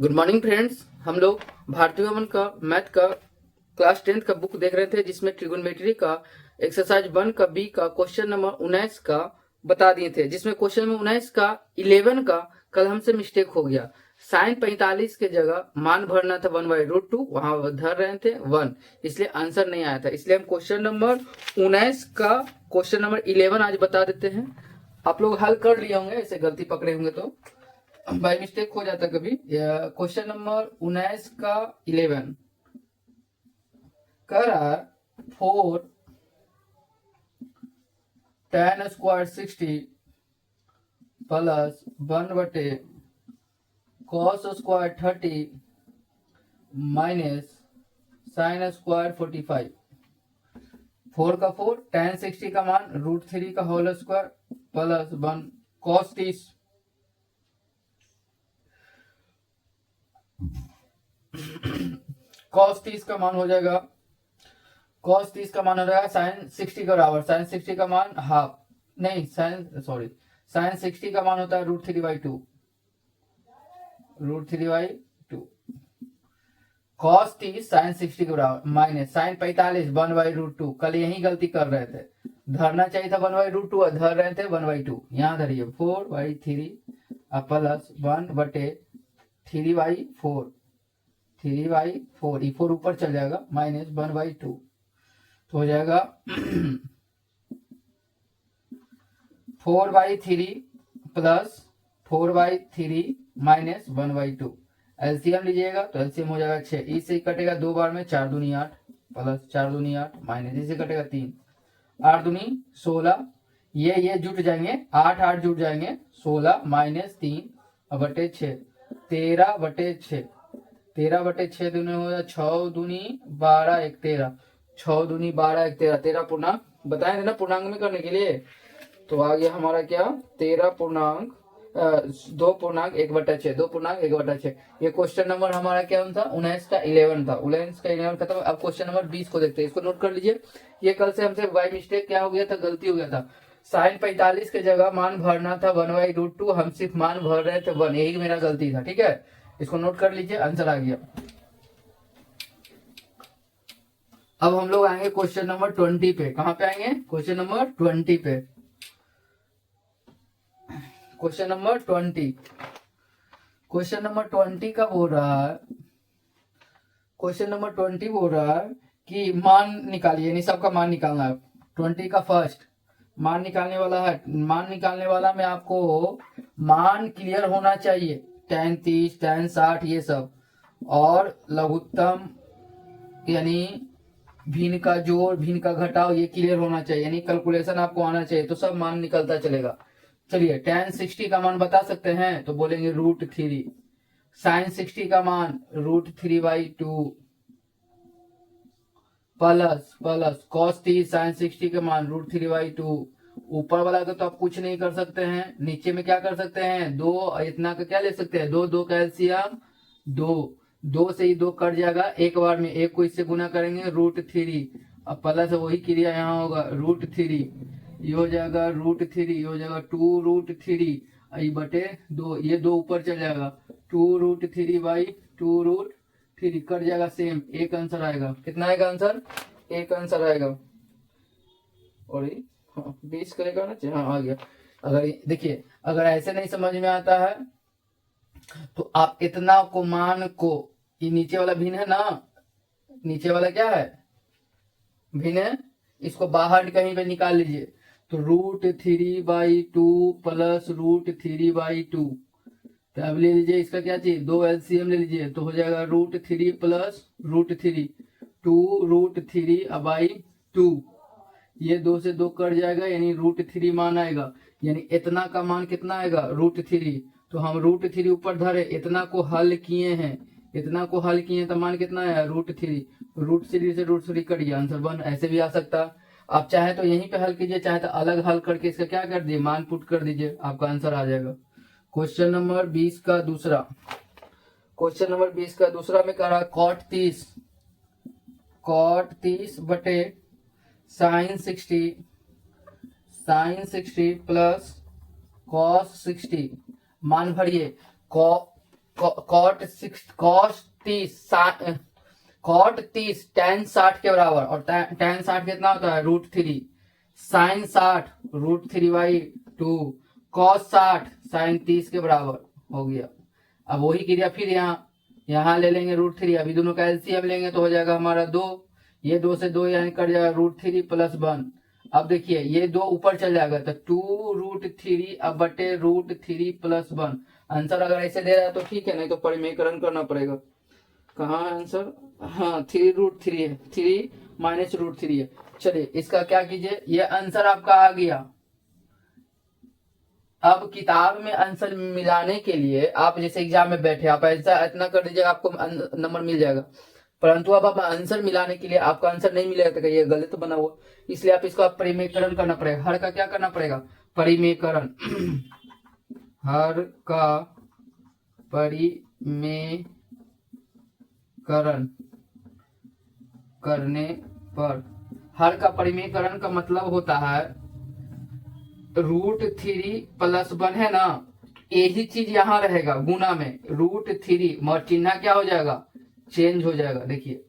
Good morning friends. हम लोग भारतीय गणित का मैथ का क्लास 10th का बुक देख रहे थे, जिसमें ट्रिगोनोमेट्री का एक्सरसाइज 1 का बी का क्वेश्चन नंबर 19 का बता दिए थे, जिसमें क्वेश्चन नंबर 19 का 11 का कल हमसे मिस्टेक हो गया। साइन 45 के जगह मान भरना था 1/√2, वहां धर रहे थे 1, इसलिए आंसर नहीं आया था। इसलिए हम क्वेश्चन नंबर 19 का क्वेश्चन नंबर 11 आज बता देते हैं। आप लोग हल कर लिए होंगे, ऐसे गलती पकड़े होंगे तो बाय मिस्टेक हो जाता कभी। क्वेश्चन नंबर 19 का 11 कर 4 tan square 60 plus 1/, cos square 30 minus sine square 45। 4 का 4 tan 60 का मान √3 का whole square plus 1 cos 30 cos 30 का मान हो जाएगा साइन 60 का बराबर। साइन 60 का मान हाफ नहीं साइन 60 का मान होता है √3/2 cos 30 साइन 60 के बराबर माइनस साइन 45 1/√2। कल यही गलती कर रहे थे, धरना चाहिए था 1/√2 और धर रहे थे 1/2। यहाँ धरिए 4/3 प्लस 1/3/4 3/4 4 ऊपर चल जाएगा माइनस 1/2 तो हो जाएगा 4/3 प्लस 4/3 माइनस 1/2। एलसीएम लीजिएगा तो एलसीएम हो जाएगा 6। इससे कटेगा 2 बार में 4 दूनी 8 प्लस 4 दूनी 8 माइनस इससे कटेगा 3 8 दूनी 16। ये जुट जाएंगे 8 8 जुट जाएंगे 16 माइनस 3/6 13/6 13/6 दूनी हो जाए 6 दूनी 12 1 13 6 दूनी 12 1 13 13 पूर्णांक बताए थे ना पूर्णांक में करने के लिए। तो आ गया हमारा क्या 13 पूर्णांक 2.1/6 2.1/6। ये क्वेश्चन नंबर हमारा क्या था 19 का 11 था। 19 का 11 खत्म। अब क्वेश्चन नंबर 20 को देखते हैं, इसको नोट कर लीजिए। ये कल से हमसे बाय मिस्टेक क्या हो गया था, गलती हो गया था। साइन 45 के जगह मान भरना था 1/√2, हम सिर्फ मान भर रहे थे 1, यही मेरा गलती था। ठीक है, इसको नोट कर लीजिए, आंसर आ गया। अब हम लोग आएंगे क्वेश्चन नंबर 20 पे। कहां पे आएंगे? क्वेश्चन नंबर 20 पे। क्वेश्चन नंबर 20 का बोल रहा है, क्वेश्चन नंबर 20 बोल रहा है कि मान निकालिए, यानी सबका मान निकालना है। 20 का फर्स्ट मान निकालने वाला है। मान निकालने वाला में आपको मान क्लियर होना चाहिए, tan 30 tan 60 ये सब, और लघुत्तम यानी भिन्न का जोड़ भिन्न का घटाव ये क्लियर होना चाहिए, यानी कैलकुलेशन आपको आना चाहिए, तो सब मान निकलता चलेगा। चलिए tan 60 का मान बता सकते हैं तो बोलेंगे √3। साइन 60 का मान √3/2 प्लस cos 30 साइन 60 का मान √3/2। ऊपर वाला का तो आप कुछ नहीं कर सकते हैं, नीचे में क्या कर सकते हैं, दो इतना का क्या ले सकते हैं, 2 का एलसीएम 2 से ही 2 कट जाएगा एक बार में, एक को इससे गुना करेंगे √3। अब प्लस वही क्रिया यहाँ होगा √3, ये हो जाएगा √3, ये हो जाएगा 2√3 बटे 2, ये 2 ऊपर चल जाएगा 2√3/2√3 कट जाएगा सेम, एक आंसर आएगा। कितना आएगा आंसर? एक आंसर आएगा। और 20 करेगा ना, हाँ आ गया। अगर देखिए अगर ऐसे नहीं समझ में आता है तो आप इतना को मान को, ये नीचे वाला भिन्न है ना, नीचे वाला क्या है भिन्न है, इसको बाहर कहीं पे निकाल लीजिए तो √3/2 प्लस √3/2। तो अब ले लीजिए इसका क्या चाहिए, 2 एलसीएम ले लीजिए तो हो जाएगा √3 प्लस √3 2√3/2। ये 2 से 2 कट जाएगा यानी √3 मान आएगा, यानी इतना का मान कितना आएगा √3। तो हम √3 ऊपर धरे, इतना को हल किए हैं, इतना को हल किए तो मान कितना आया √3। √3 से √3 कट गया, आंसर 1। ऐसे भी आ सकता, आप चाहे तो यहीं पे हल कीजिए, चाहे तो अलग हल करके इसका क्या कर दिए मान पुट कर दीजिए, आपका आंसर आ जाएगा। क्वेश्चन नंबर 20 का दूसरा, क्वेश्चन नंबर 20 का दूसरा में कह रहा cot 30 बटे साइन 60 प्लस cos 60 मान भरिए। कॉट 30 tan 60 के बराबर, और tan 60 कितना होता है √3, sin 60 √3/2, cos 60 sin 30 के बराबर हो गया। अब वही क्रिया फिर यहाँ ले लेंगे √3, अभी दोनों का एलसीएम लेंगे तो हो जाएगा हमारा 2, ये 2 से 2 यानी कट जाएगा √3 + 1। अब देखिए ये 2 ऊपर चल जाएगा तो 2√3 अब बटे √3 + 1। आंसर अगर ऐसे दे रहा है तो ठीक है, नहीं तो परिमेयकरण करना पड़ेगा। कहाँ है आंसर? हाँ 3√3 है, 3 - √3 है। चलिए इसका क्या कीजिए, ये आंसर आपका आ गया। अब किताब में आंसर मिलाने के लिए आप जैसे एग्जाम में बैठे आप ऐसा इतना कर दीजिएगा, आपको नंबर मिल जाएगा। परंतु अब आप आंसर मिलाने के लिए आपका आंसर नहीं मिलेगा तो ये गलत बना हुआ, इसलिए आप इसका परिमेयकरण करना पड़ेगा। हर का क्या करना पड़ेगा? परिमेयकरण। हर का परिमेयकरण करने पर, हर का परिमेयकरण का मतलब होता है √3 + 1 है ना, यही चीज यहाँ रहेगा गुना में, √3 मगर चिन्ह क्या हो जाएगा? चेंज हो जाएगा। देखिए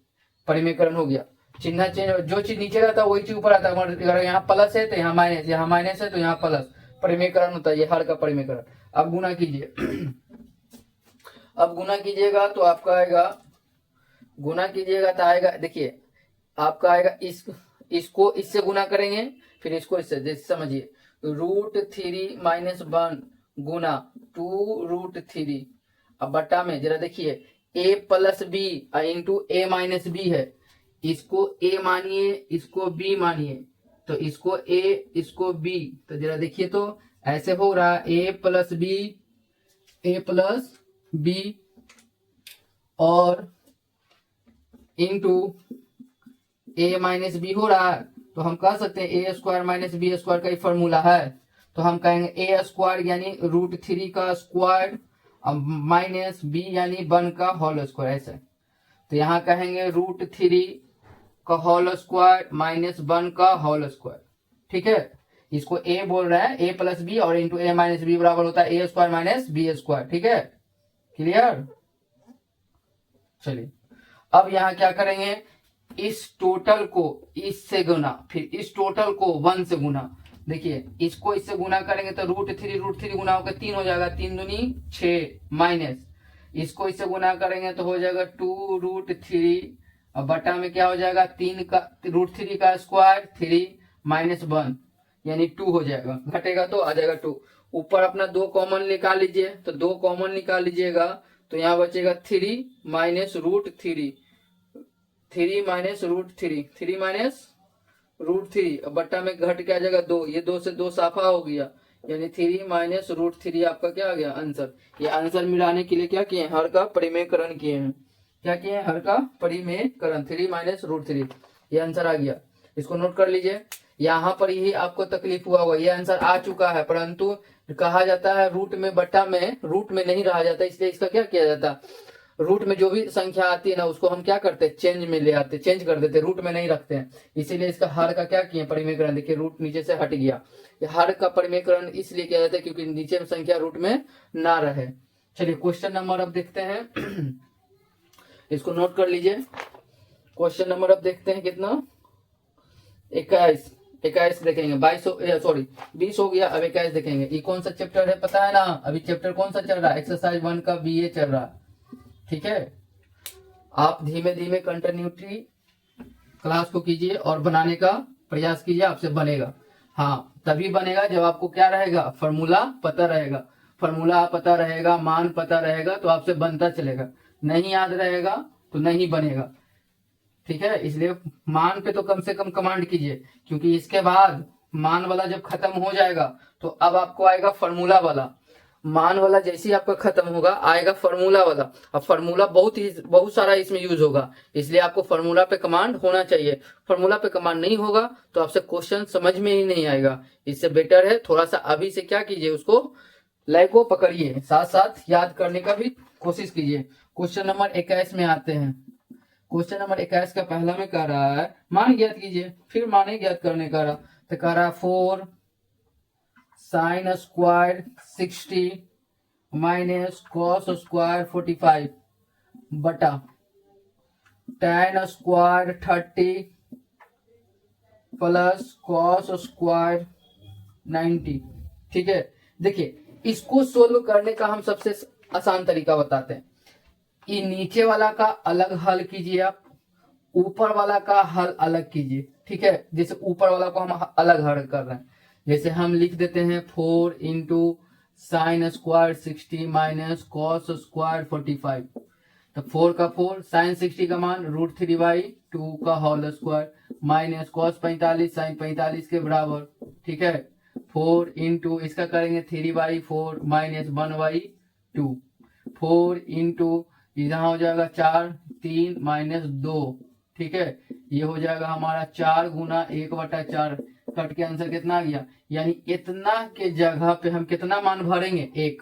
परिमेयकरण हो गया, चिन्ह चेंज, जो चीज नीचे रहता है वही चीज ऊपर आता है। अगर यहाँ प्लस है तो यहाँ माइनस, यहाँ माइनस है तो यहाँ प्लस, परिमेयकरण होता है ये हर का परिमेयकरण। अब गुना कीजिए। अब गुना कीजिएगा तो आपका आएगा, गुना कीजिएगा तो आएगा, देखिए आपका आएगा इसको इससे गुना करेंगे, फिर इसको इससे, जैसे समझिए √3 - 1 गुना 2√3, अब बट्टा में जरा देखिए a + b into a - b है, इसको a मानिए इसको b मानिए, तो इसको a इसको b, तो जरा देखिए तो ऐसे हो रहा है a + b और इंटू a - b हो रहा है, तो हम कह सकते हैं a² - b² का ही फॉर्मूला है, तो हम कहेंगे a² यानी √3 का स्क्वायर माइनस b यानी 1 का होल स्क्वायर, ऐसे। तो यहाँ कहेंगे √3 का होल स्क्वायर माइनस 1 का होल स्क्वायर, ठीक है। इसको a बोल रहा है, a + b और इंटू a - b बराबर होता है a² - b², ठीक है, क्लियर। चलिए अब यहाँ क्या करेंगे, इस टोटल को इससे गुना, फिर इस टोटल को 1 से गुना। देखिए इसको इससे गुना करेंगे तो √3 गुना होकर 3 हो जाएगा, 3 दूनी 6 माइनस, इसको इससे गुना करेंगे तो हो जाएगा 2√3, अब बटा में क्या हो जाएगा 3 का √3 का स्क्वायर 3 - 1 यानी 2 हो जाएगा, घटेगा तो आ जाएगा 2। ऊपर अपना 2 कॉमन निकाल लीजिए, तो 2 कॉमन निकाल लीजिएगा तो यहाँ बचेगा 3 - √3, 3 - √3, 3 - √3, अब बट्टा में घट के आ जाएगा 2, ये 2 से 2 साफा हो गया, यानी 3 - √3 आपका क्या आ गया आंसर। ये आंसर मिलाने के लिए क्या किए, हर का परिमेयकरण किए हैं। क्या किए हैं? हर का परिमेयकरण, 3 - √3, ये आंसर आ गया। इसको नोट कर लीजिए, यहाँ पर ही आपको तकलीफ हुआ होगा, ये आंसर आ चुका है, परंतु कहा जाता है रूट में बट्टा में रूट में नहीं रहा जाता, इसलिए इसका क्या किया जाता है, रूट में जो भी संख्या आती है ना उसको हम क्या करते हैं, चेंज में ले आते, चेंज कर देते, रूट में नहीं रखते हैं। इसीलिए इसका हर का क्या किए, परिमेयकरण। देखिए रूट नीचे से हट गया, हर का परिमेयकरण इसलिए किया जाता है क्योंकि नीचे में संख्या रूट में ना रहे। चलिए क्वेश्चन नंबर अब देखते हैं, इसको नोट कर लीजिए। क्वेश्चन नंबर अब देखते हैं कितना, 21 देखेंगे, 20 हो गया, अब 21 देखेंगे। ये कौन सा चैप्टर है पता है ना, अभी चैप्टर कौन सा चल रहा है, एक्सरसाइज 1 का BA चल रहा है, ठीक है। आप धीमे धीमे कंटिन्यूटी क्लास को कीजिए और बनाने का प्रयास कीजिए, आपसे बनेगा। हाँ तभी बनेगा जब आपको क्या रहेगा, फॉर्मूला पता रहेगा, फॉर्मूला पता रहेगा, मान पता रहेगा तो आपसे बनता चलेगा, नहीं याद रहेगा तो नहीं बनेगा, ठीक है। इसलिए मान पे तो कम से कम कमांड कीजिए, क्योंकि इसके बाद मान वाला जब खत्म हो जाएगा तो अब आपको आएगा फॉर्मूला वाला। मान वाला जैसे ही आपका खत्म होगा आएगा फॉर्मूला वाला। अब फॉर्मूला बहुत सारा इसमें यूज होगा, इसलिए आपको फॉर्मूला पे कमांड होना चाहिए। फॉर्मूला पे कमांड नहीं होगा तो आपसे क्वेश्चन समझ में ही नहीं आएगा। इससे बेटर है थोड़ा सा अभी से क्या कीजिए, उसको लय को पकड़िए, साथ साथ याद करने का भी कोशिश कीजिए। क्वेश्चन नंबर 21 में आते हैं। क्वेश्चन नंबर 21 का पहला में कह रहा है मान ज्ञात कीजिए, फिर मान ज्ञात करने का रहा, तो कह रहा है 4 sin² 60 माइनस कॉस स्क्वायर 45 बटा tan square 30 plus cos square 90। ठीक है, देखिए इसको सोल्व करने का हम सबसे आसान तरीका बताते हैं। ये नीचे वाला का अलग हल कीजिए, आप ऊपर वाला का हल अलग कीजिए। ठीक है, जैसे ऊपर वाला को हम अलग हल कर रहे हैं, जैसे हम लिख देते हैं 4 into sine square 60 minus cos square 45। तो 4 का 4, साइन 60 का मान √3/2 का whole square minus cos 45 sine 45 के बराबर। ठीक है, 4 इंटू इसका करेंगे 3/4 माइनस 1/2। 4 इंटू यहाँ हो जाएगा 4, 3 माइनस 2। ठीक है, ये हो जाएगा हमारा 4 गुना 1/4, कट के आंसर कितना आ गया, यानी इतना के जगह पे हम कितना मान भरेंगे, 1।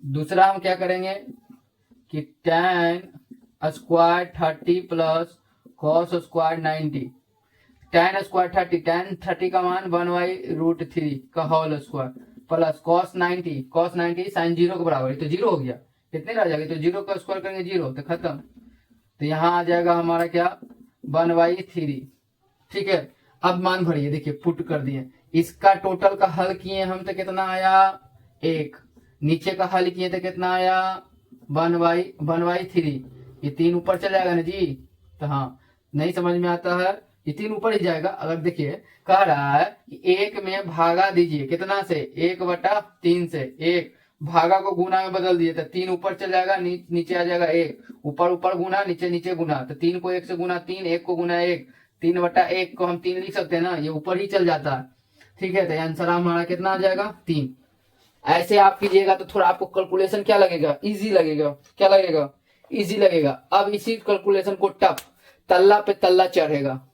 दूसरा हम क्या करेंगे कि tan square 30 plus cos square 90। tan square 30, tan 30 का मान 1/√3 का whole square plus cos 90 sine 0 के बराबर, तो 0 हो गया, कितने रह जाएगा, तो 0 का स्क्वायर करेंगे 0, तो खत्म। तो यहाँ आ जाएगा हमारा क्या, 1/3। ठीक है, अब मान भरिए, देखिए पुट कर दिए, इसका टोटल का हल किए हम तो कितना आया 1, नीचे का हल किए तो कितना आया 1/3। ये 3 ऊपर चल जाएगा ना जी, तो हाँ नहीं समझ में आता है, ये 3 ऊपर ही जाएगा। अगर देखिए कह रहा है कि 1 में भागा दीजिए कितना से, 1/3 से, 1 भागा को गुना में बदल दिए तो 3 ऊपर चल जाएगा, नीचे आ जाएगा 1, ऊपर ऊपर गुना, नीचे नीचे गुना, तो 3 को 1 से गुना 3, 1 को गुना 1, 3/1 को हम 3 लिख सकते हैं ना, ये ऊपर ही चल जाता है। ठीक है, तो आंसर हमारा कितना आ जाएगा 3। ऐसे आप कीजिएगा तो थोड़ा आपको कैलकुलेशन क्या लगेगा, इजी लगेगा, क्या लगेगा, इजी लगेगा। अब इसी कैलकुलेशन को टफ तल्ला पे तल्ला चढ़ेगा,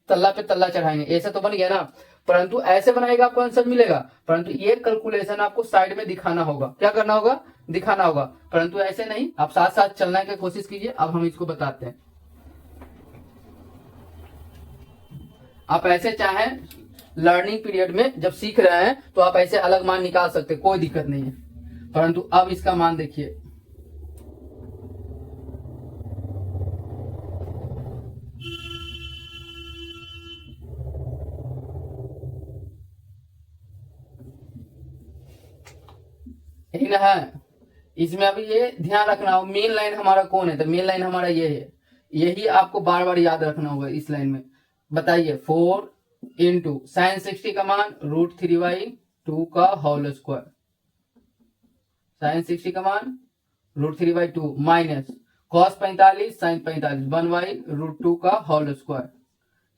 तल्ला पे तल्ला चढ़ाएंगे, ऐसा तो बन गया ना, परंतु ऐसे बनाएगा आपको आंसर मिलेगा, परंतु ये कैलकुलेशन आपको साइड में दिखाना होगा, क्या करना होगा, दिखाना होगा, परंतु ऐसे नहीं, आप साथ साथ चलने की कोशिश कीजिए। अब हम इसको बताते हैं, आप ऐसे चाहें लर्निंग पीरियड में जब सीख रहे हैं तो आप ऐसे अलग मान निकाल सकते हैं, कोई दिक्कत नहीं है, परंतु अब इसका मान देखिए, यही ना है, इसमें अभी ये ध्यान रखना हो मेन लाइन हमारा कौन है, तो मेन लाइन हमारा ये है, यही आपको बार बार याद रखना होगा इस लाइन में। बताइए 4 इंटू साइन 60 का मान √3/2 का होल स्क्वायर, साइन 60 का मान √3/2 माइनस कॉस 45 साइन 45 1/√2 का होल स्क्वायर।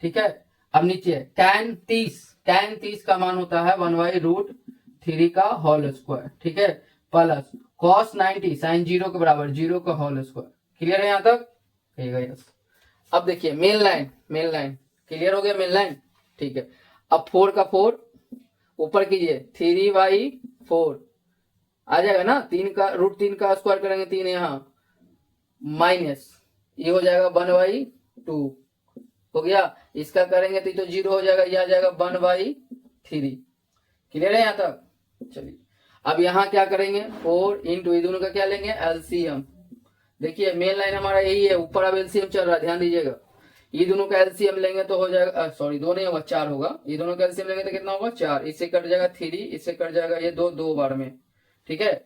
ठीक है, अब नीचे tan 30 का मान होता है 1/√3 का होल स्क्वायर। ठीक है, प्लस कॉस 90 साइन 0 के बराबर 0 का होल स्क्वायर। क्लियर है यहाँ तक, यस। अब देखिए मेन लाइन क्लियर हो गया, मेन लाइन। ठीक है, अब 4 का 4 ऊपर कीजिए, 3/4 आ जाएगा ना, 3 का स्क्वायर करेंगे 3 यहाँ, माइनस ये हो जाएगा 1/2 हो गया, इसका करेंगे तो 0 हो जाएगा, ये आ जाएगा 1/3। क्लियर है यहाँ तक, चलिए अब यहाँ क्या करेंगे, 4 इंटू ये दोनों का क्या लेंगे, एलसीएम। देखिए मेन लाइन हमारा यही है, ऊपर अब एलसीएम चल रहा है, ध्यान दीजिएगा, ये दोनों का एलसीएम लेंगे तो हो जाएगा, सॉरी 2 नहीं होगा 4 होगा, ये दोनों का एलसीएम लेंगे तो कितना होगा 4, इससे कट जाएगा 3, इससे कट जाएगा ये 2 बार में। ठीक है,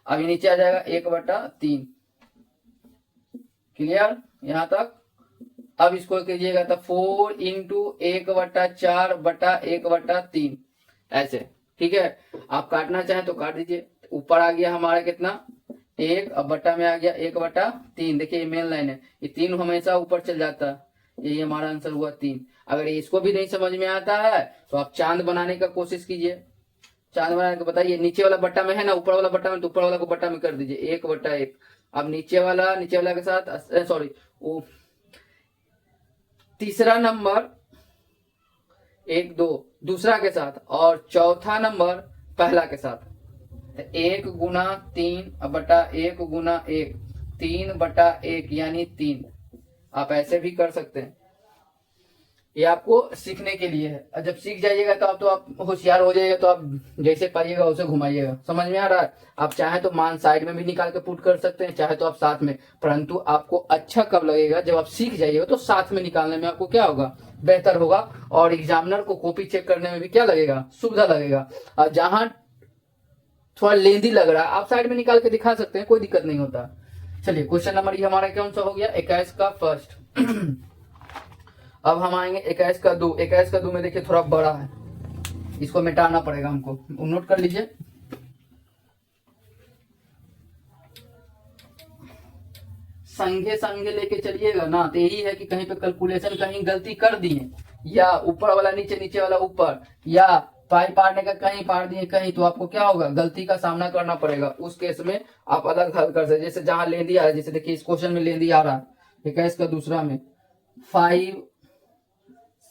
अब ये नीचे आ जाएगा 1/3। क्लियर यहाँ तक। अब इसको कीजिएगा तो 4 इंटू 1/4/1/3 ऐसे। ठीक है, आप काटना चाहें तो काट दीजिए, ऊपर आ गया हमारा कितना 1, अब बट्टा में आ गया 1/3। देखिए ये मेन लाइन है, ये 3 हमेशा ऊपर चल जाता है, यही हमारा आंसर हुआ 3। अगर इसको भी नहीं समझ में आता है तो आप चांद बनाने का कोशिश कीजिए, चांद बनाने को बताइए, नीचे वाला बट्टा में है ना, ऊपर वाला बट्टा में, तो ऊपर वाला को बट्टा में कर दीजिए 1/1। अब नीचे वाला के साथ, सॉरी वो तीसरा नंबर 1 2 दूसरा के साथ और चौथा नंबर पहला के साथ, 1 गुना 3/1 गुना 1, 3/1 यानी 3। आप ऐसे भी कर सकते हैं, ये आपको सीखने के लिए है। और जब सीख जाइएगा तो आप होशियार हो जाइएगा, तो आप जैसे पाइएगा उसे घुमाइएगा। समझ में आ रहा है? आप चाहे तो मान साइड में भी निकाल के पुट कर सकते हैं, चाहे तो आप साथ में, परंतु आपको अच्छा कब लगेगा, जब आप सीख जाइएगा तो साथ में निकालने में आपको क्या होगा, बेहतर होगा। और एग्जामिनर को कॉपी चेक करने में भी क्या लगेगा, सुविधा लगेगा। और जहां थोड़ा लेंदी लग रहा है आप साइड में निकाल के दिखा सकते हैं, कोई दिक्कत नहीं होता। चलिए क्वेश्चन नंबर ये हमारा कौन सा हो गया, 21 का फर्स्ट। अब हम आएंगे 21 का 2। 21 का 2 में देखिए थोड़ा बड़ा है, इसको मिटाना पड़ेगा हमको, नोट कर लीजिए। संगे लेके चलिएगा ना, तो यही है कि कहीं पे कैलकुलेशन कहीं गलती कर दिए, या ऊपर वाला नीचे, नीचे वाला ऊपर, या पाई पारने का कहीं पार दिए कहीं, तो आपको क्या होगा, गलती का सामना करना पड़ेगा। उस केस में आप अलग हल कर सकते, जैसे जहां लेंदी आ रहा है, जैसे देखिए इस क्वेश्चन में लेंदी आ रहा है 21 का दूसरा में 5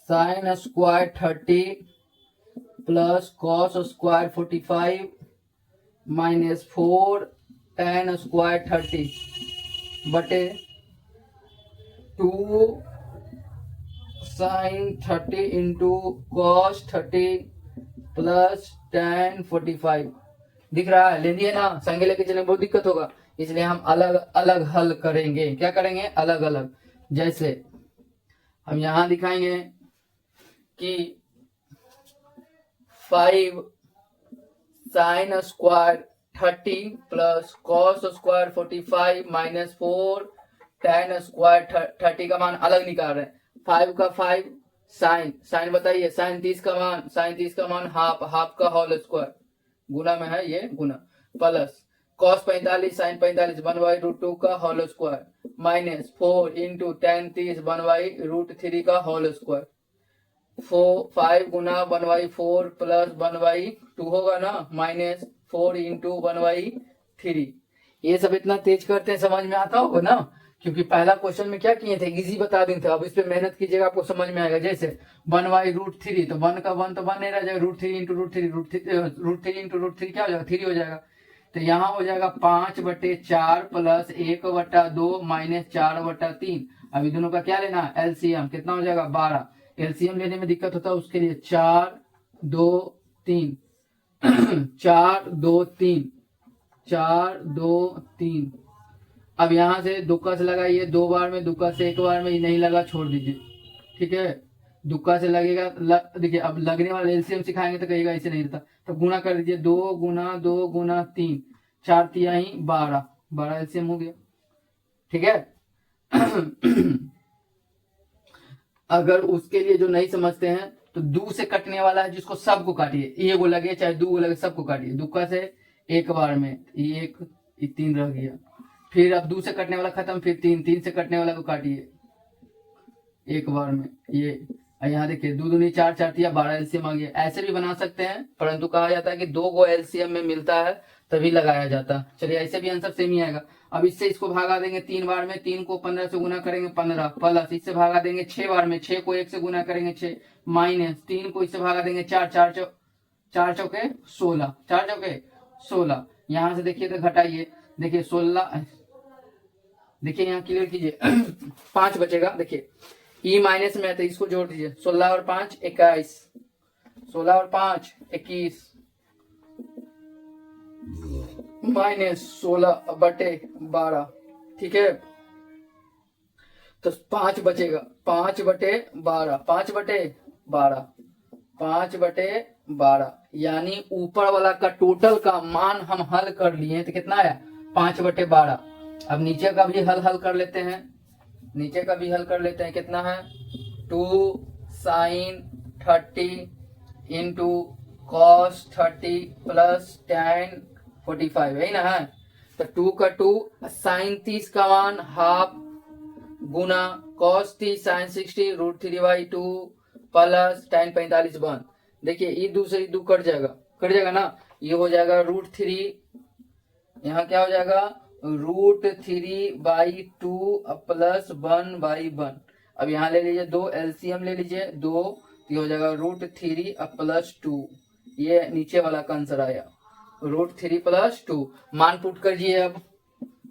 sin square 30 plus cos square 45 minus 4 tan square 30 बटे 2 sin 30 into cos 30 plus tan 45। दिख रहा है, लेंदी है ना, संगे लेके चलने बहुत दिक्कत होगा, इसलिए हम अलग अलग हल करेंगे। क्या करेंगे, अलग अलग। जैसे हम यहां दिखाएंगे कि 5 sin square 30 plus cos square 45 minus 4 tan square 30 का मान अलग निकाल रहे हैं। 5 का 5 साइन बताइए, साइन 30 का मान हाफ का होल स्क्वायर, गुना में है ये गुना, प्लस कॉस 45 साइन 45 1/√2 का whole square minus 4 into tan 30 1/√3 का होल स्क्वायर। 5 गुना 1/4 प्लस 1/2 होगा ना, माइनस 4 इंटू 1/3। ये सब इतना तेज करते हैं, समझ में आता होगा ना, क्योंकि पहला क्वेश्चन में क्या किए थे, इजी बता दिए थे। अब इस पे मेहनत कीजिएगा, आपको समझ में आएगा। जैसे 1/√3, तो 1 का 1 तो 1 नहीं रह जाएगा, √3 इंटू √3 इंटू √3 क्या हो जाएगा, 3 हो जाएगा। तो यहाँ हो जाएगा 5/4 प्लस 1/2 माइनस 4/3। अभी दोनों का क्या लेना, एलसीएम, कितना हो जाएगा 12। एलसीएम लेने में दिक्कत होता है, उसके लिए 4 2 3 4 2 3 4 2 3। अब यहां से दुक्का से लगाइए 2 बार में, दुक्का से 1 बार में, ये नहीं लगा छोड़ दीजिए, ठीक है। दुक्का से लगेगा, देखिए अब लगने वाला एलसीएम सिखाएंगे तो कहेगा ऐसे नहीं रहता, तो गुना कर दीजिए 2 गुना 2 गुना 3, 4 तिहाई 12 एलसीएम हो गया, ठीक है। अगर उसके लिए जो नहीं समझते हैं तो 2 से कटने वाला है, जिसको सबको काटिए, ये को लगे चाहे 2 को लगे, सबको काटिए। दुक्का से 1 बार में, 1 3 रह गया, फिर अब 2 से कटने वाला खत्म, फिर 3 से कटने वाला को काटिए 1 बार में, ये यहाँ देखिए 2 दूनी 4 4 तिया 12 एलसीएम आ गया। ऐसे भी बना सकते हैं, परंतु कहा जाता है कि 2 को एलसीएम में मिलता है तभी लगाया जाता है। चलिए ऐसे भी आंसर सेम ही आएगा। अब इससे इसको भागा देंगे 3 बार में, 3 को 15 से गुना करेंगे 15 प्लस इससे भागा देंगे 6 बार में, 6 को 1 से गुना करेंगे 6 माइनस 3 को इससे भागा देंगे 4 4 चौके 16, 4 चौके 16। यहाँ से देखिए तो घटाइए, देखिए 16, देखिए यहाँ क्लियर कीजिए 5 बचेगा, देखिए ई माइनस में है तो इसको जोड़ दीजिए, 16 और 5 21, 16 और 5 21 माइनस 16/12, ठीक है। तो 5 बचेगा, 5/12, 5/12 यानी ऊपर वाला का टोटल का मान हम हल कर लिए, तो कितना आया 5/12। अब नीचे का भी हल कर लेते हैं, नीचे का भी हल कर लेते हैं, कितना है 2 sin 30 into cos 30 plus tan 45, यही ना है। तो 2 का 2 sin 30 का मान हाफ गुना cos 30 sin 60 √3/2 प्लस tan 45 बन। देखिए ये 2 से 2 कट जाएगा ना, ये हो जाएगा √3, यहाँ क्या हो जाएगा √3/2 प्लस 1/1। अब यहाँ ले लीजिए 2 एलसीएम ले लीजिए 2, ये हो जाएगा √3 प्लस 2, ये नीचे वाला का आंसर आया √3 प्लस 2। मान पुट करिए, अब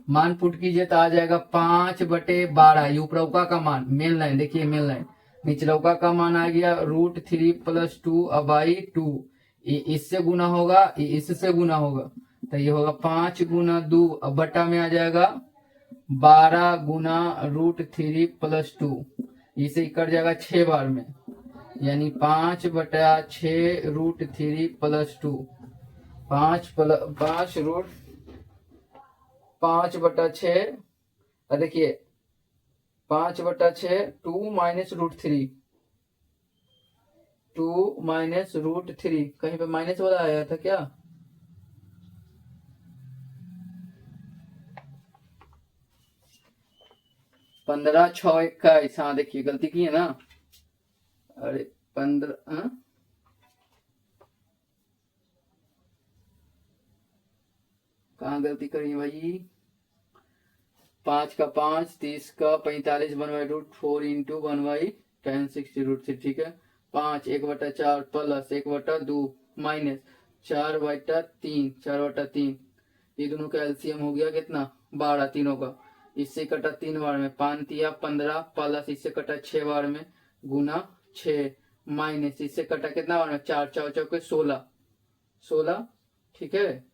मान पुट कीजिए तो आ जाएगा 5/12, ये ऊपरौका का मान, मेन लाइन देखिए, मेन लाइन निचलौका का मान आ गया √3+2/2। इससे गुना होगा, इससे गुना होगा, तो ये होगा 5 गुना 2, अब बटा में आ जाएगा 12 गुना √3+2। इसे कट जाएगा 6 बार में, यानी 5/6 √3+2। 5/6, देखिए 5/6 2 माइनस √3, 2 माइनस √3, कहीं पे माइनस वाला आया था क्या? पंद्रह 6 21, हाँ देखिए गलती की है ना। अरे 15, कहाँ गलती करी है भाई? 5 का 5, 30 का 45, 1/√4 इंटू 1/10 60 √3, ठीक है। 5 1/4 प्लस 1/2 माइनस 4/3, 4/3, ये दोनों का एलसीएम हो गया कितना? 12 तीनों का। इससे कटा 3 बार में, 5 तिया 15 प्लस इससे कटा 6 बार में गुना 6 माइनस इससे कटा कितना बार में? 4 4 चौके 16, 16, ठीक है।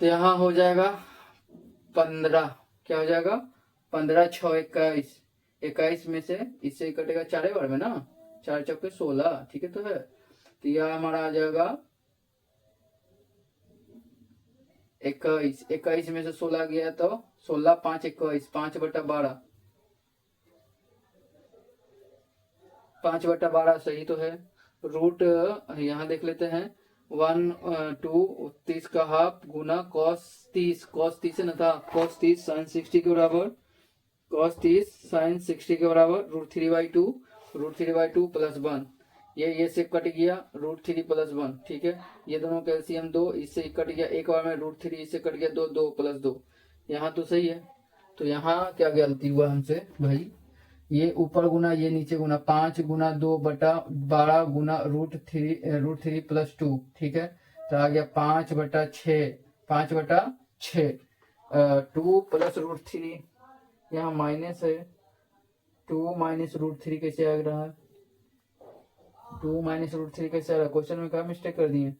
तो यहाँ हो जाएगा 15, क्या हो जाएगा? 15 6 21, 21 में से इससे कटेगा 4 बार में ना, 4 चौके 16, ठीक है। तो है, तो यह हमारा आ जाएगा 21, 21 में से 16 गया तो 16 5 21, 5/12, 5/12 सही तो है। रूट यहाँ देख लेते हैं, 1 2 30 का हाफ गुना cos 30, cos 30 न था, cos 30 sin 60 के बराबर, cos 30 sin 60 के बराबर √3/2, √3/2 प्लस 1, ये से कट गया √3+1, ठीक है। ये दोनों का एलसीएम 2, इससे कट गया एक बार में √3, इससे कट गया 2, 2 + 2, यहाँ तो सही है। तो यहाँ क्या गलती हुआ हमसे भाई? ये ऊपर गुना ये नीचे गुना, 5 गुना 2/12 गुना √3+2, ठीक है। तो आ गया 5/6, 5/6, 2 + √3, यहाँ माइनस है, 2 माइनस √3 कैसे आ रहा है? 2 माइनस √3 कैसे आ रहा है? क्वेश्चन में क्या मिस्टेक कर दिए?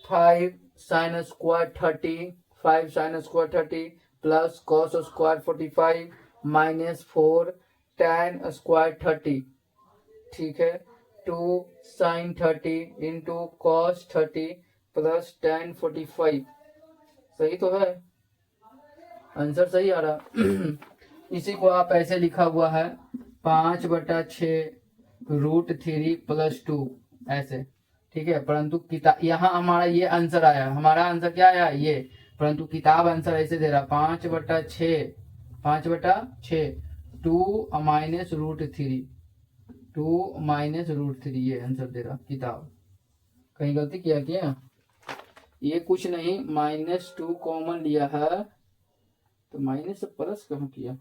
5 sin square 30, 5 sin square 30 plus cos square 45 minus 4 tan square 30, ठीक है। 2 sin 30 into cos 30 plus tan 45, सही तो है, आंसर सही आ रहा। इसी को आप ऐसे लिखा हुआ है 5/6 √3+2, ऐसे, ठीक है। परंतु किताब यहाँ हमारा ये आंसर आया, हमारा आंसर क्या आया? ये, परंतु किताब आंसर ऐसे दे रहा 5/6, 5/6 2 माइनस √3, 2 माइनस √3, ये आंसर दे रहा किताब। कहीं गलती किया क्या? ये कुछ नहीं, -2 कॉमन लिया है, तो माइनस से प्लस कहाँ किया?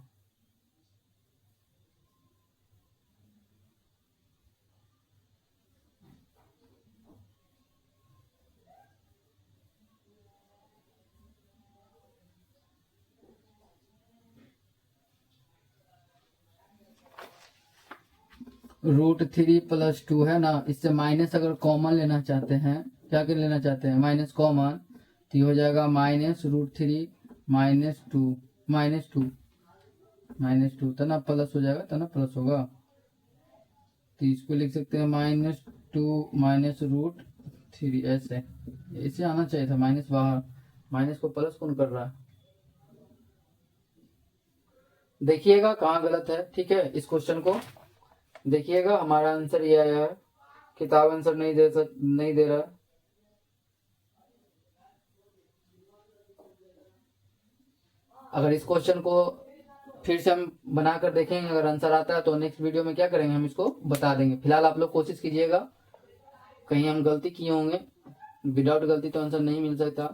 √3+2 है ना, इससे माइनस अगर कॉमन लेना चाहते हैं, क्या कर लेना चाहते हैं? माइनस कॉमन, तो ये हो जाएगा -√3 -2 -2 तो ना प्लस हो जाएगा, तो ना प्लस होगा, तो इसको लिख सकते हैं -2 -√3, ऐसे, ऐसे आना चाहिए था, माइनस बाहर, माइनस को प्लस कौन कर रहा है? देखिएगा कहाँ गलत है, ठीक है। इस क्वेश्चन को देखिएगा, हमारा आंसर ये आया है, किताब आंसर नहीं दे रहा है। अगर इस क्वेश्चन को फिर से हम बनाकर देखेंगे, अगर आंसर आता है तो नेक्स्ट वीडियो में क्या करेंगे, हम इसको बता देंगे। फिलहाल आप लोग कोशिश कीजिएगा, कहीं हम गलती किए होंगे, विदाउट गलती तो आंसर नहीं मिल सकता,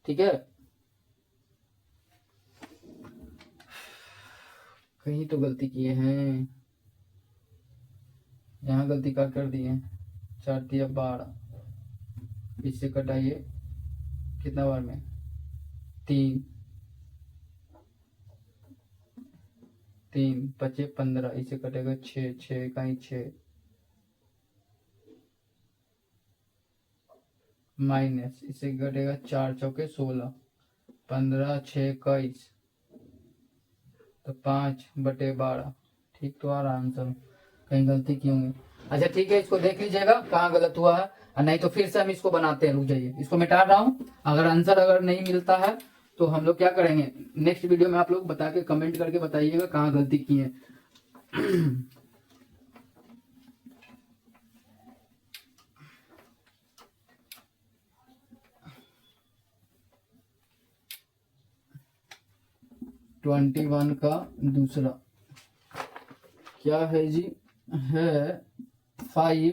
ठीक है। कहीं तो गलती किए हैं, यहाँ गलती क्या कर दिए? 4 तिया 12, इससे कटाइए कितना बार में? 3, 3 बचे 15, इसे कटेगा 6, 6 का ही 6 माइनस इसे कटेगा 4 चौके 16, 15 6 21, तो 5/12। ठीक तो आ रहा आंसर, कहीं गलती की होंगी। अच्छा ठीक है, इसको देख लीजिएगा कहाँ गलत हुआ है, और नहीं तो फिर से हम इसको बनाते हैं। रुक जाइए, इसको मिटा रहा हूँ। अगर आंसर अगर नहीं मिलता है तो हम लोग क्या करेंगे, नेक्स्ट वीडियो में आप लोग बता के कमेंट करके बताइएगा कहाँ गलती की है। 21 का दूसरा क्या है जी, है 5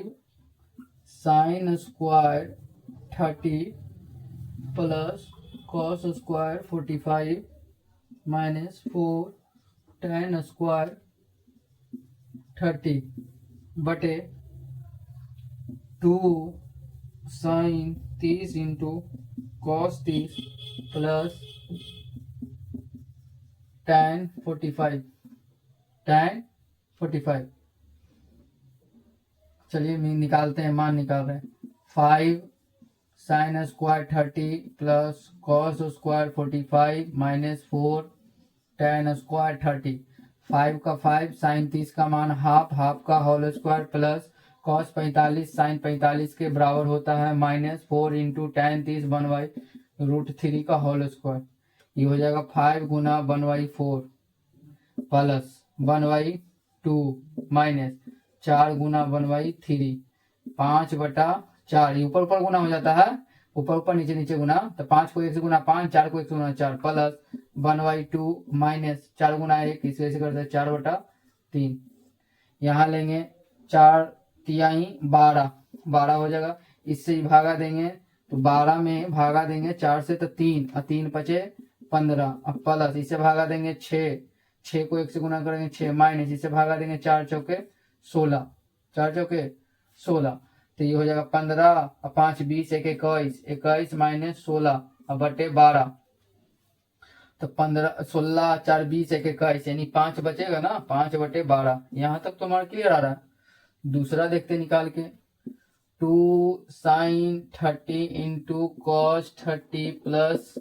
sin square 30 plus cos square 45 minus 4 tan square 30 बटे 2 sin 30 into cos 30 plus tan 45 tan 45। चलिए निकालते हैं, मान निकाल रहे हैं। 5 sin square 30 plus cos square 45 minus 4 tan square 30। 5 का 5, sin 30 का मान हाफ, हाफ का whole square plus cos 45 sin 45 के बराबर होता है माइनस 4 इंटू tan 30 1/√3 का होल स्क्वायर। ये हो जाएगा 5 गुना 1/4 प्लस 1/2 माइनस 4 गुना 1/3, 5/4। ये ऊपर ऊपर गुना हो जाता है, ऊपर ऊपर नीचे नीचे गुना, तो 5 को 1 से गुना 5, 4 को 1 से गुना 4 प्लस 1/2 माइनस 4 गुना 1, इस वजह से करते हैं 4/3। यहाँ लेंगे 4 तिहाई 12, 12 हो जाएगा। इससे भागा देंगे तो 12 में भागा देंगे 4 से तो 3, और 3 बचे 15, अब प्लस इसे भागा देंगे 6, 6 को 1 से गुना करेंगे 6 माइनस इसे भागा देंगे 4 चौके 16, 4 चौके 16, तो ये हो जाएगा 15 और 5 20, 1 21, 21 माइनस 16 और बटे 12, तो 15 16 4 20 1 21, यानी 5 बचेगा ना, 5/12। यहाँ तक तो हमारा क्लियर आ रहा है। दूसरा देखते निकाल के, 2 sin 30 into cos 30 plus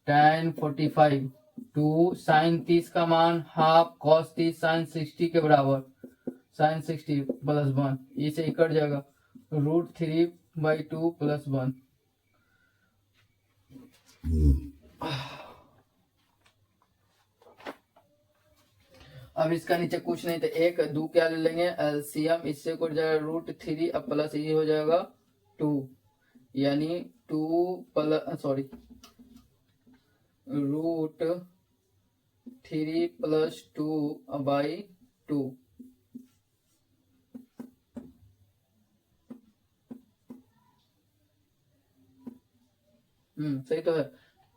tan 45। 2 sin 30 का मान हाफ, cos 30 sin 60 के बराबर, sin 60 प्लस 1, इसे कट जाएगा √3/2 प्लस 1। अब इसका नीचे कुछ नहीं, तो 1 2 क्या ले लेंगे एलसीएम, इससे कट जाएगा √3 अब प्लस ये हो जाएगा 2, यानी 2 प्लस √3 प्लस 2/2। सही तो है।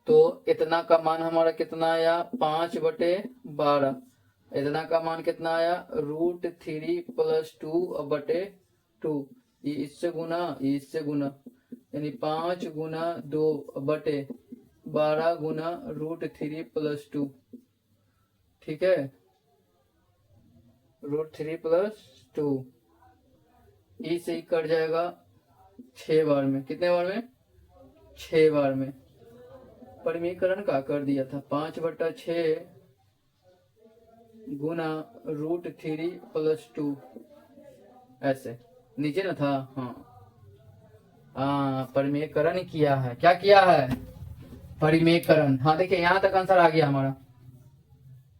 तो इतना का मान हमारा कितना आया, 5/12। इतना का मान कितना आया, √3 प्लस 2/2। ये इससे गुना, ये इससे गुना, यानी 5 गुना 2/12 गुना √3 प्लस 2। ठीक है, √3 प्लस 2, इसे ही कट जाएगा 6 बार में। कितने बार में, 6 बार में। परिमीकरण का कर दिया था, 5/6 गुना √3 प्लस 2, ऐसे नीचे ना था। हाँ परिमेयकरण किया है। क्या किया है, परिमेयकरण। हाँ देखिए यहाँ तक आंसर आ गया हमारा।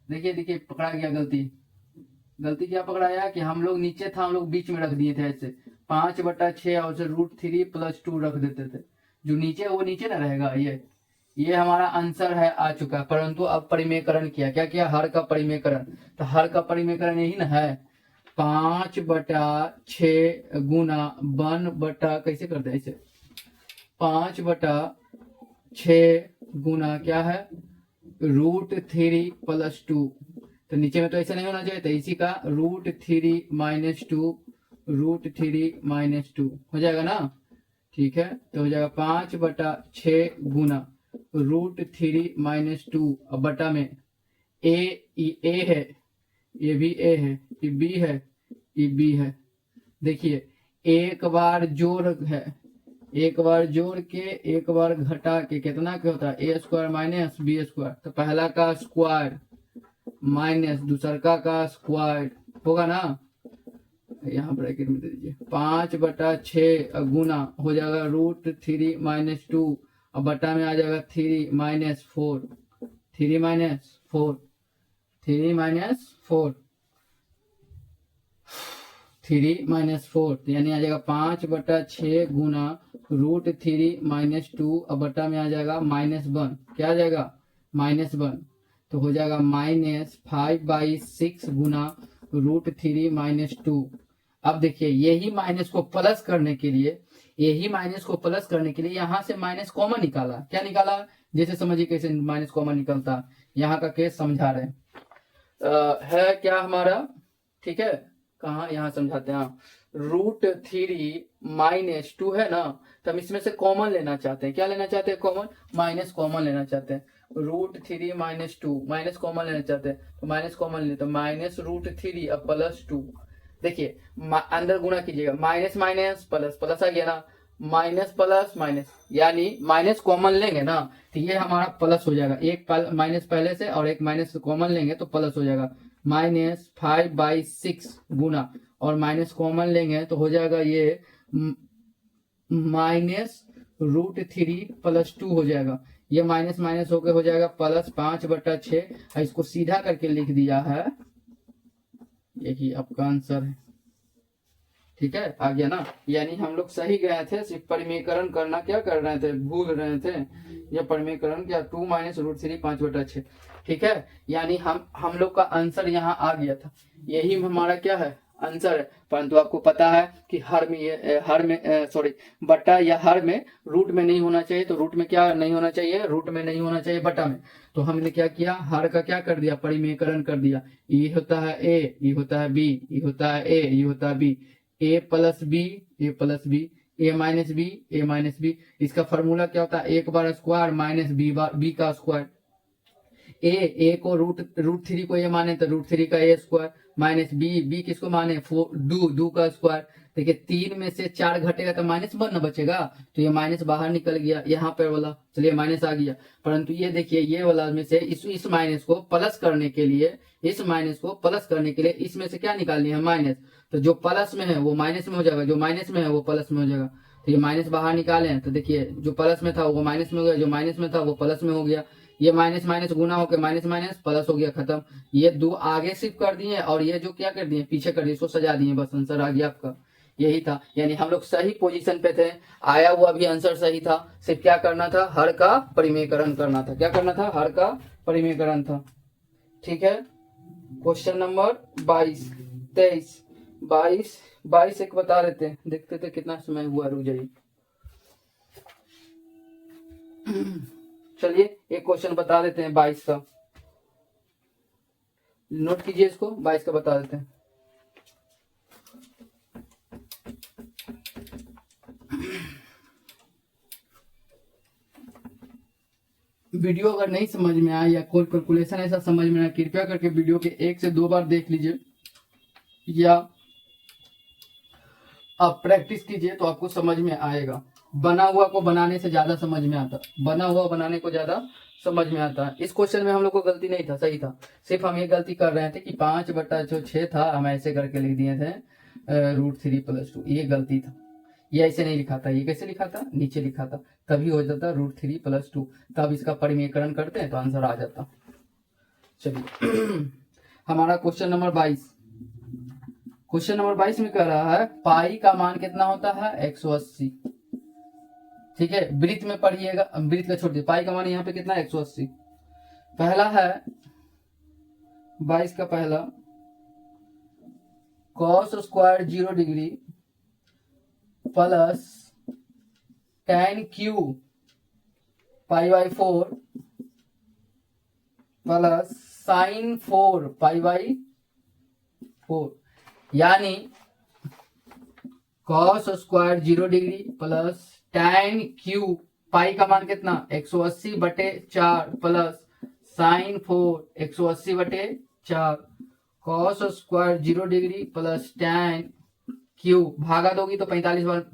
देखिए देखिए पकड़ा गया गलती। गलती क्या पकड़ाया कि हम लोग नीचे था, हम लोग बीच में रख दिए थे ऐसे, 5/6 और से √3 प्लस 2 रख देते थे। जो नीचे वो नीचे ना रहेगा। ये हमारा आंसर है, आ चुका। परंतु अब परिमेयकरण किया, क्या किया, हर का परिमेयकरण। तो हर का परिमेयकरण यही ना है, 5/6 गुना 1 कैसे करते हैं इसे, 5/6 गुना क्या है, √3 प्लस 2। तो नीचे में तो ऐसा नहीं होना चाहिए, तो इसी का √3 माइनस 2, √3 माइनस 2 हो जाएगा ना। ठीक है, तो हो जाएगा 5/6 गुना √3 माइनस 2, अब बटा में ए है ये भी ए है, ये बी है, ये बी है। देखिए एक बार जोड़ है, एक बार जोड़ के एक बार घटा के कितना क्या होता है, ए स्क्वायर माइनस बी स्क्वायर। तो पहला का स्क्वायर माइनस दूसरा का स्क्वायर होगा ना, यहाँ ब्रैकेट में दे दीजिए। 5/6 गुना हो जाएगा √3 - 2 और बटा में आ जाएगा 3 - 4, 3 - 4, 3 - 4, 3 - 4, तो यानी आ जाएगा 5/6 गुना √3 - 2 और बटा में आ जाएगा -1। क्या आ जाएगा, -1। तो हो जाएगा -5/6 गुना √3 - 2। अब देखिए यही माइनस को प्लस करने के लिए, यही माइनस को प्लस करने के लिए यहां से माइनस कॉमन निकाला। क्या निकाला, जैसे समझिए कैसे माइनस कॉमन निकलता, यहाँ का केस समझा रहे हैं। है क्या हमारा, ठीक है, कहा यहाँ समझाते हैं। √3 - 2 है ना, तो हम इसमें से कॉमन लेना चाहते हैं। क्या लेना चाहते हैं, कॉमन, माइनस कॉमन लेना चाहते हैं। √3 - 2 माइनस कॉमन लेना चाहते हैं, तो माइनस कॉमन ले, तो -√3 अब +2। देखिए अंदर गुणा कीजिएगा, माइनस माइनस प्लस, प्लस आ गया ना, माइनस प्लस माइनस, यानी माइनस कॉमन लेंगे ना तो ये हमारा प्लस हो जाएगा। एक माइनस पहले से और एक माइनस कॉमन लेंगे तो प्लस हो जाएगा। -5/6 गुना और माइनस कॉमन लेंगे तो हो जाएगा ये -√3 + 2 हो जाएगा। ये माइनस माइनस होकर हो जाएगा प्लस 5/6। इसको सीधा करके लिख दिया है, यही आपका आंसर है। ठीक है, आ गया ना, यानी हम लोग सही गए थे, सिर्फ परिमेयकरण करना क्या कर रहे थे, भूल रहे थे। ये परिमेयकरण क्या, 2 - √3 5/6। ठीक है, यानी हम लोग का आंसर यहाँ आ गया था। यही हमारा क्या है, आंसर है। परंतु आपको पता है कि हर में सॉरी बटा या हर में रूट में नहीं होना चाहिए। तो रूट में क्या नहीं होना चाहिए, रूट में नहीं होना चाहिए, बटा में। तो हमने क्या किया, हर का क्या कर दिया, परिमेयकरण कर दिया। ये होता है ए, ये होता है बी, ये होता है ए, ये होता है बी, ए प्लस बी, ए प्लस बी, ए माइनस बी, ए माइनस बी। इसका फॉर्मूला क्या होता है, एक बार स्क्वायर माइनस बी का स्क्वायर। ए को √3 को ए माने तो √3 का ए स्क्वायर, माइनस बी किसको माने, 4 दो का स्क्वायर। देखिए 3 में से 4 घटेगा तो -1 न बचेगा, तो ये माइनस बाहर निकल गया यहाँ पे वाला, चलिए माइनस आ गया। परंतु ये देखिए ये वाला में से इस माइनस को प्लस करने के लिए, इस माइनस को प्लस करने के लिए इसमें से क्या निकालनी है, माइनस। तो जो प्लस में है वो माइनस में हो जाएगा, जो माइनस में है वो प्लस में हो जाएगा। तो ये माइनस बाहर निकाले तो देखिए जो प्लस में था वो माइनस में हो गया, जो माइनस में था वो प्लस में हो गया। ये माइनस माइनस गुना होकर माइनस माइनस प्लस हो गया, खत्म। ये दो आगे शिफ्ट कर दिए और ये जो क्या कर दिए, पीछे कर दिए, इसको सजा दिए, बस आंसर आ गया आपका। यही था, यानी हम लोग सही पोजीशन पे थे, आया हुआ भी आंसर सही था। सिर्फ क्या करना था, हर का परिमेयकरण करना था। क्या करना था, हर का परिमेयकरण था। ठीक है, क्वेश्चन नंबर 22, 23, 22 एक बता देते हैं, देखते थे कितना समय हुआ, रुक जाइए। चलिए एक क्वेश्चन बता देते हैं 22 का, नोट कीजिए इसको, 22 का बता देते हैं। वीडियो अगर नहीं समझ में आया या कोई कैलकुलेशन ऐसा समझ में आया, कृपया करके वीडियो के 1 से 2 बार देख लीजिए या आप प्रैक्टिस कीजिए तो आपको समझ में आएगा। बना हुआ को बनाने से ज्यादा समझ में आता, बना हुआ बनाने को ज्यादा समझ में आता है। इस क्वेश्चन में हम लोग को गलती नहीं था, सही था। सिर्फ हम ये गलती कर रहे थे कि 5/6 था, हम ऐसे करके लिख दिए थे √3 + 2, ये गलती था। ये ऐसे नहीं लिखा था, ये कैसे लिखा था, नीचे लिखा था, तभी हो जाता √3 + 2। तब इसका परिमेयकरण करते हैं तो आंसर आ जाता। चलिए हमारा क्वेश्चन नंबर 22, क्वेश्चन नंबर 22 में कह रहा है पाई का मान कितना होता है, 180। ठीक है, वृत्त में पढ़िएगा, वृत्त का छोड़ दिए, पाई का मान यहाँ पे कितना है, 180। पहला है 22 का पहला, cos square 0 degree plus tan cube π/4 plus sin 4 π/4, यानी cos square 0 degree plus tan cube, pi का मान कितना 180/4 plus sin 4 180/4 cos square 0 degree plus tan cube, भागा दोगी तो 45 बार,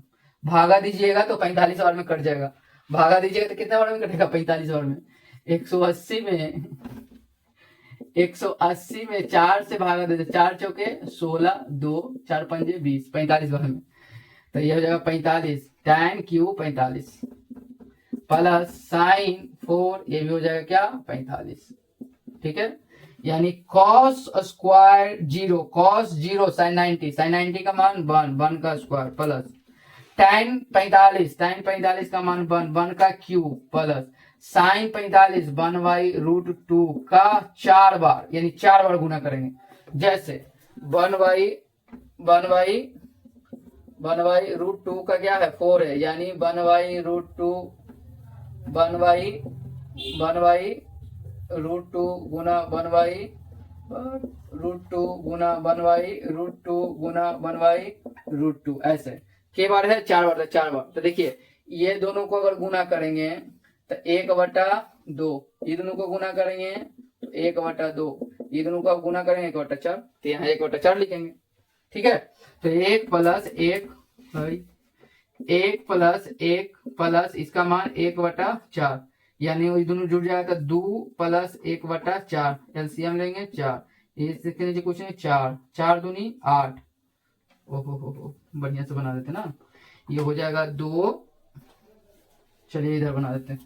भागा दीजिएगा तो 45 बार में कट जाएगा, भागा दीजिएगा तो कितने बार में कटेगा, 45 बार में। 180 में 4 से भागा देते, 4 चौके 16, 2 4 पंजे 20, 45 बार में। तो ये हो जाएगा 45 tan क्यू 45 प्लस साइन 4, ये भी हो जाएगा क्या 45। ठीक है, यानी cos square 0, cos 0 sin 90, sin 90 का मान 1 का स्क्वायर प्लस tan 45 का मान 1 का क्यूब प्लस sin 45 1/√2 का 4 बार, यानी 4 बार गुना करेंगे। जैसे 1/√2 का क्या है 4 है, यानी 1/√2 गुना 1/√2 गुना 1/√2 ऐसे के बार है 4 बार, 4 बार। तो देखिए ये दोनों को अगर गुना करेंगे तो 1/2, ये दोनों को गुना करेंगे तो 1/2, ये दोनों को गुना करेंगे 1/4, तो यहाँ 1/4 लिखेंगे। ठीक है, तो 1 प्लस इसका मान 1/4, यानी ये दोनों जुड़ जाएगा तो 2 प्लस 1/4, एलसीएम लेंगे 4, इसके नीचे कुछ नहीं 4, 4 दूनी 8, ओहो बढ़िया से बना देते ना। ये हो जाएगा 2, चलिए इधर बना देते हैं,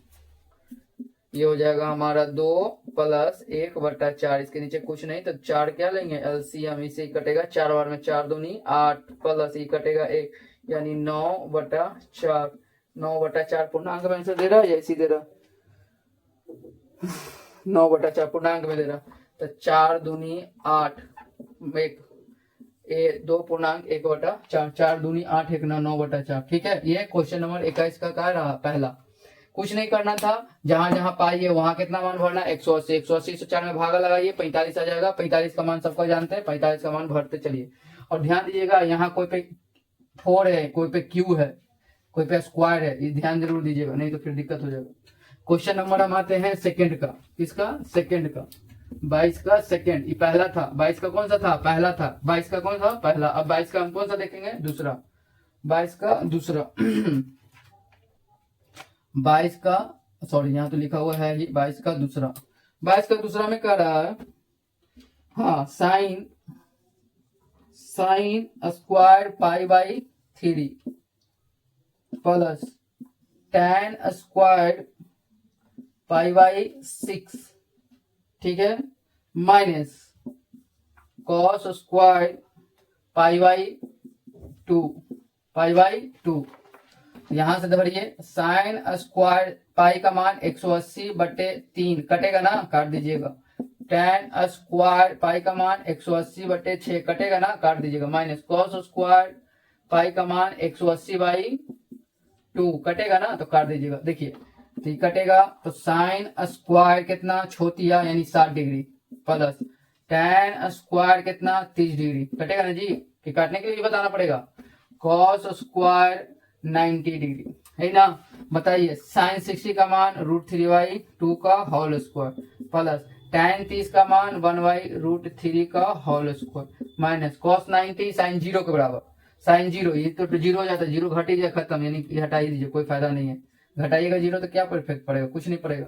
ये हो जाएगा हमारा 2 प्लस 1/4, इसके नीचे कुछ नहीं तो 4 क्या लेंगे एलसीएम, इसे कटेगा 4 बार में, 4 दूनी 8 प्लस ये कटेगा 1, यानी 9/4, 9/4 पूर्णांक में आंसर दे रहा है या इसी दे रहा, 9/4 पूर्णांक में दे रहा, तो 4 दूनी 8, 2 पूर्णांक 1/4, 4 दूनी 8, 1 9/4। ठीक है, ये क्वेश्चन नंबर 21 का क्या रहा, पहला। कुछ नहीं करना था, जहां जहां पाइए वहां कितना मान भरना, 180 से 4 में भागा लगाइए, 45 आ जाएगा। 45 का मान सबको जानते हैं, 45 का मान भरते चलिए। और ध्यान दीजिएगा यहाँ कोई पे 4 है, कोई पे क्यू है, कोई पे स्क्वायर है, ये ध्यान जरूर दीजिएगा, नहीं तो फिर दिक्कत हो जाएगा। क्वेश्चन नंबर हम आते हैं सेकंड का, किसका सेकंड का, 22 का सेकंड, ये पहला था, 22 का कौन सा था, पहला था, 22 का कौन सा पहला, अब 22 का हम कौन सा देखेंगे, दूसरा, 22 का दूसरा 22 का, सॉरी यहाँ तो लिखा हुआ है ही 22 का दूसरा, 22 का दूसरा में कह रहा है, हाँ sine square π/3 plus tan square π/6, ठीक है, माइनस cos स्क्वायर π/2, यहां से धरिए साइन स्क्वायर पाई का मान 180/3 कटेगा ना, काट दीजिएगा, tan स्क्वायर पाई का मान 180/6 कटेगा ना, काट दीजिएगा, माइनस cos स्क्वायर पाई का मान 180/2 कटेगा ना, तो काट दीजिएगा। देखिए तो कटेगा तो साइन स्क्वायर कितना छोटिया यानी 60 डिग्री प्लस tan स्क्वायर कितना 30 डिग्री कटेगा ना जी, कि काटने के लिए बताना पड़ेगा, cos स्क्वायर 90 डिग्री है ना। बताइए साइन 60 का मान √3/2 का होल स्क्वायर प्लस tan 30 का मान 1/√3 का whole square minus cos 90 sine 0 के बराबर, साइन 0 ये तो 0 हो जाता है, 0 घट ही जाए खत्म, यानी हटा ही दीजिए, कोई फायदा नहीं है, घटाइएगा 0 तो क्या इफेक्ट पड़ेगा, कुछ नहीं पड़ेगा।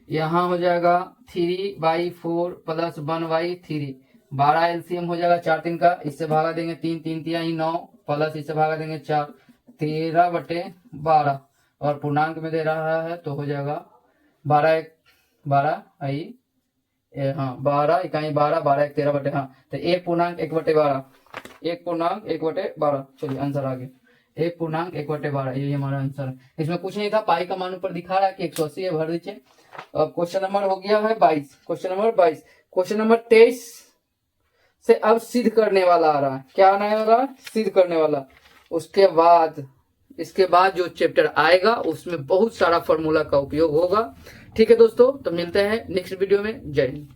यहाँ हो जाएगा 3/4 प्लस 1/3, 12 एलसीएम हो जाएगा 4 3 का, इससे भागा देंगे 3 3 3 9 प्लस इससे भागा देंगे 4, 13/12 और पूर्णांक में दे रहा है तो हो जाएगा 12 आई, हाँ 12 इकाई 12 12 1 13/, हाँ तो 1.1/12, 1.1/12, चलिए आंसर आ गया 1.1/12, ये हमारा आंसर है। इसमें कुछ नहीं था, पाई का मान ऊपर दिखा रहा है कि 180 है, भर दीजिए। अब क्वेश्चन नंबर हो गया है 22, क्वेश्चन नंबर 22, क्वेश्चन नंबर 23 से अब सिद्ध करने वाला आ रहा है, क्या आने वाला, सिद्ध करने वाला। उसके बाद इसके बाद जो चैप्टर आएगा उसमें बहुत सारा फॉर्मूला का उपयोग होगा। ठीक है दोस्तों, तो मिलते हैं नेक्स्ट वीडियो में, जय हिंद।